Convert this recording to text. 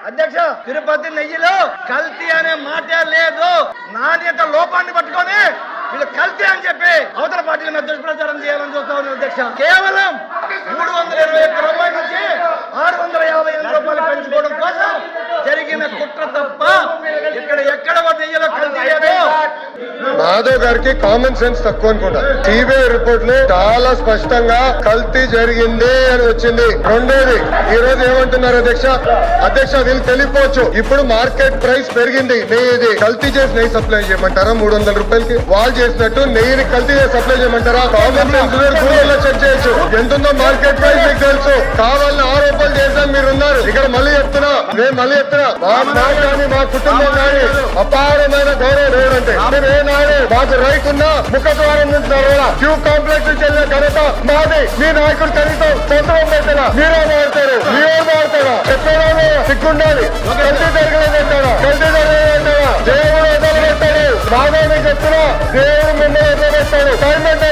అధ్యక్ష, తిరుపతి నెయ్యిలో కల్తీ అనే మాట లేదు. నాణ్యత లోపాన్ని పట్టుకొని వీళ్ళు కల్తీ అని చెప్పి అవతల పార్టీల మీద దుష్ప్రచారం చేయాలని చూస్తా ఉన్నారు అధ్యక్ష. కేవలం 321 రూపాయల నుంచి 658 రూపాయలు పెంచుకోవడం కోసం జరిగిన కుట్ర తప్ప ఇక్కడ ఎక్కడ నెయ్యిలో కల్తీ లేదు. మాధవ్ గారికి కామన్ సెన్స్ తక్కువ అనుకుంటా. సిబిఐ రిపోర్ట్ లో చాలా స్పష్టంగా కల్తీ జరిగింది అని వచ్చింది. రెండోది ఈ రోజు ఏమంటున్నారు అధ్యక్ష వీళ్ళు తెలియపోవచ్చు. ఇప్పుడు మార్కెట్ ప్రైస్ పెరిగింది. నెయ్యి కల్తీ చేసి నెయ్యి సప్లై చేయమంటారా 300 రూపాయలకి? వాళ్ళు చేసినట్టు నెయ్యిని కల్తీ చేసి సప్లై చేయమంటారా? కామన్ సెన్స్ గూగుల్లో చెక్ చేయొచ్చు. ఎంతుందో మార్కెట్ ప్రైస్ మీకు తెలుసు. కావాలని ఆరోపణలు చేశాను మీరు ఉన్నారు. ఇక్కడ మళ్ళీ చెప్తున్నా మా కుటుంబం కానీ అపారమైన గౌరవం లేదంటే మీరు ఏ నాడు మాకు రైట్ ఉన్నా ముఖద్వారం నుంచి క్యూ కాంప్లెక్స్ నుంచి వెళ్ళిన ఘనత మాది. మీ నాయకుడు కనీసం సంతరం పెట్టారా? మీరే మారుతారు, మీరే మారుతారా? ఎక్కడో సిగ్గుండాలి. కల్తీ జరగలేదంటారా? కల్తీ జరగలేదంటారా? దేవుడు వదలబెట్టాడు. మాధవ్ చెప్తున్నా దేవుడు మిమ్మల్ని వదలబెట్టాడు. టైం అంటే